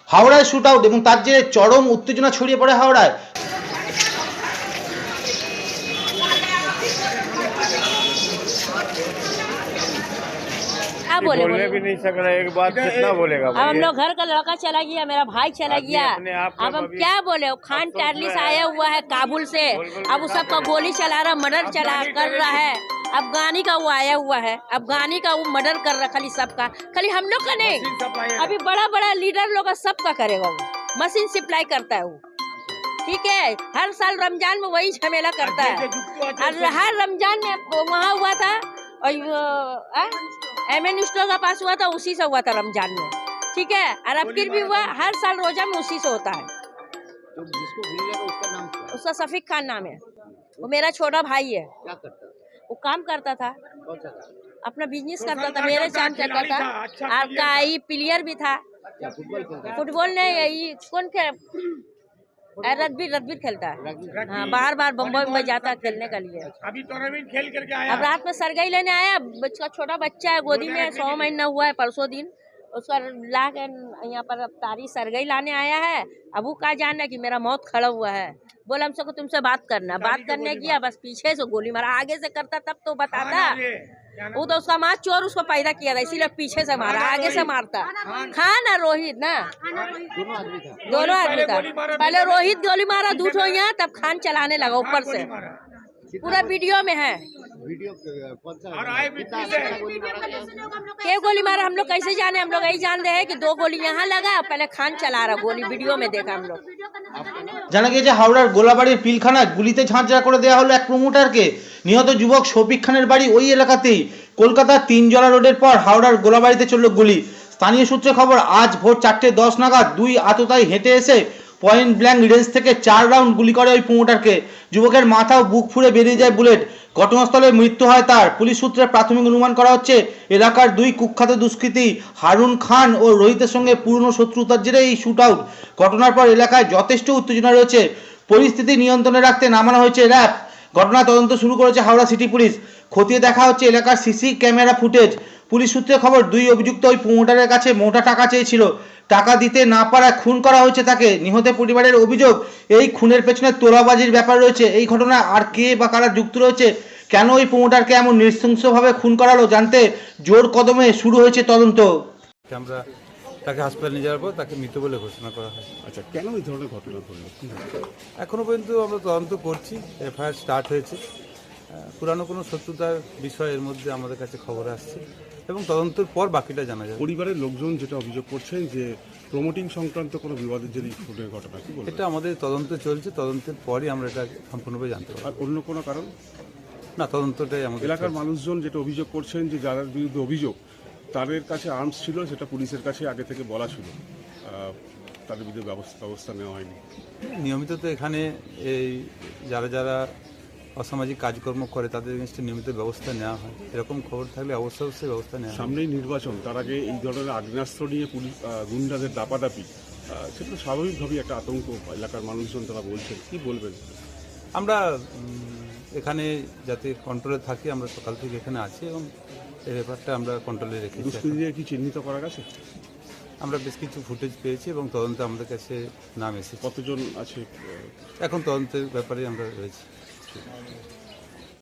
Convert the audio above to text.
হাওড়ায় shoot out এবং তার জেরে চরম উত্তেজনা ছড়িয়ে পড়ে হাওড়ায়। क्या बोले भी नहीं सक रहा, एक बात कितना बोलेगा। अब हम लोग घर का लड़का चला गया, मेरा भाई चला गया, अब हम क्या बोले। खान टारली से आया हुआ है काबुल से, अब उस सबका गोली चला रहा, मर्डर चला कर रहा है। अफगानी का वो आया हुआ है, अफगानी का वो मर्डर कर रहा, खाली सबका, खाली हम लोग का नहीं, अभी बड़ा बड़ा लीडर लोग का सबका करेगा वो, मशीन सप्लाई करता है वो। ठीक है, हर साल रमजान में वही झमेला करता है, और हर रमजान में वहाँ हुआ था और एमएन स्टोर का पास हुआ था, उसी से हुआ था रमजान में। ठीक है, और अब फिर भी हुआ, हर साल रोजा में उसी से होता है। तो जिसको गोली लगा उसका नाम क्या? उसका सफीक खान नाम है, वो मेरा छोटा भाई है। क्या करता है? वो काम करता था, कौन सा काम? अपना बिजनेस करता था, मेरे काम करता था। आपका ये प्लेयर भी था, क्या फुटबॉल खेलता है? फुटबॉल नहीं, ये कौन रग्बी खेलता है। हाँ, बार बार बम्बई जाता है खेलने के लिए। अभी टूर्नामेंट खेल करके आया। अब रात में सरगई लेने आया, बच्चा छोटा बच्चा है, गोदी में 100 महीना हुआ है, परसों दिन उसका ला के यहाँ पर तारी सरगई लाने आया है। अब वो कहा जाना कि मेरा मौत खड़ा हुआ है, बोला हमसे को तुमसे बात करने किया, बस पीछे से गोली मारा, आगे से करता तब तो बताता। वो तो उसका माँ चोर उसको पैदा किया था, इसीलिए पीछे से मारा, आगे से मारता। खान और रोहित ना, दोनों आदमी था। पहले रोहित गोली मारा दूठ हो यहाँ, तब खान चलाने लगा ऊपर से, पूरा वीडियो में है। वीडियो कौन सा? क्या गोली मारा हम लोग कैसे जाने, हम लोग यही जान रहे हैं कि 2 गोली यहाँ लगा, पहले खान चला रहा गोली, वीडियो में देखा हम लोग। জানা গিয়েছে হাওড়ার গোলাবাড়ির পিলখানায় গুলিতে ঝাঁঝরা করে দেওয়া হলো এক প্রমোটারকে। নিহত যুবক শফিক খানের বাড়ি ওই এলাকাতেই। কলকাতার 3জলা রোডের পর হাওড়ার গোলাবাড়িতে চলল গুলি। স্থানীয় সূত্রে খবর, আজ ভোর 4:10 নাগাদ 2 আততায়ী হেঁটে এসে পয়েন্ট ব্ল্যাঙ্ক রেঞ্জ থেকে 4 রাউন্ড গুলি করে ওই প্রমোটারকে। যুবকের মাথা ও বুক ফুঁড়ে বেরিয়ে যায় বুলেট। ঘটনাস্থলে মৃত্যু হয় তার। পুলিশ সূত্রে প্রাথমিক অনুমান করা হচ্ছে এলাকার 2 কুখ্যাত দুষ্কৃতী হারুন খান ও রোহিতের সঙ্গে পুরনো শত্রুতার জেরে এই শুট আউট। ঘটনার পর এলাকায় যথেষ্ট উত্তেজনা রয়েছে। পরিস্থিতি নিয়ন্ত্রণে রাখতে নামানো হয়েছে র্যাব। ঘটনা তদন্ত শুরু করেছে হাওড়া সিটি পুলিশ। খতিয়ে দেখা হচ্ছে এলাকার সিসি ক্যামেরা ফুটেজ। পুলিশ সূত্রে খবর, 2 অভিযুক্ত ওই প্রমোটারের কাছে মোটা টাকা চেয়েছিল, টাকা দিতে না পারায় খুন করা হয়েছে তাকে। নিহত পরিবারের অভিযোগ, এই খুনের পেছনে তোলাবাজির ব্যাপার রয়েছে। এই ঘটনায় আর কে বা কারা যুক্ত রয়েছে, কেন ওই প্রমোটারকে এমন নৃশংসভাবে খুন করালো, জানতে জোর কদমে শুরু হয়েছে তদন্ত। আমরা তাকে হাসপাতালে নিয়ে যাওয়ার পর তাকে মৃত বলে ঘোষণা করা হয়। আচ্ছা, কেন এই ধরনের ঘটনা ঘটলো? এখনও পর্যন্ত আমরা তদন্ত করছি, এফআইআর স্টার্ট হয়েছে। পুরানো কোনো শত্রুতার বিষয় এর মধ্যে আমাদের কাছে খবর আসছে এবং তদন্তের পর বাকিটা জানা যাবে। পরিবারের লোকজন যেটা অভিযোগ করছেন যে প্রমোটিং সংক্রান্ত কোনো বিবাদের জেরেই খুনের ঘটনা, কি বলবেন? এটা আমাদের তদন্ত চলছে, তদন্তের পরই আমরা এটা সম্পূর্ণভাবে জানতে পারব। আর অন্য কোনো কারণ না, তদন্তটাই আমাদের এলাকার চলছে। মানুষজন যেটা অভিযোগ করছেন যে যাদের বিরুদ্ধে অভিযোগ তাদের কাছে আর্মস ছিল, সেটা পুলিশের কাছে আগে থেকে বলা ছিল, তাদের বিরুদ্ধে ব্যবস্থা নেওয়া হয়নি। নিয়মিত তো এখানে এই যারা অসামাজিক কাজকর্ম করে তাদের এগেনস্টে নিয়মিত ব্যবস্থা নেওয়া হয়। এরকম খবর থাকলে অবশ্যই ব্যবস্থা নেওয়া হয়। সামনেই নির্বাচন, তার আগে এই ধরনের আগ্নেয়াস্ত্র নিয়ে পুলিশ গুন্ডাদের দাপাদাপি, সেটা তো স্বাভাবিকভাবেই একটা আতঙ্ক এলাকার মানুষজন তারা বলছেন, কি বলবেন? আমরা এখানে যাতে কন্ট্রোলে থাকি, আমরা সকাল থেকে এখানে আছি এবং এই ব্যাপারটা আমরা কন্ট্রোলে রেখেছি। দুষ্কৃতীদের কি চিহ্নিত করা গেছে? আমরা বেশ কিছু ফুটেজ পেয়েছি এবং তদন্তে আমাদের কাছে নাম এসেছে। কতজন আছে? এখন তদন্তের ব্যাপারে আমরা রয়েছি।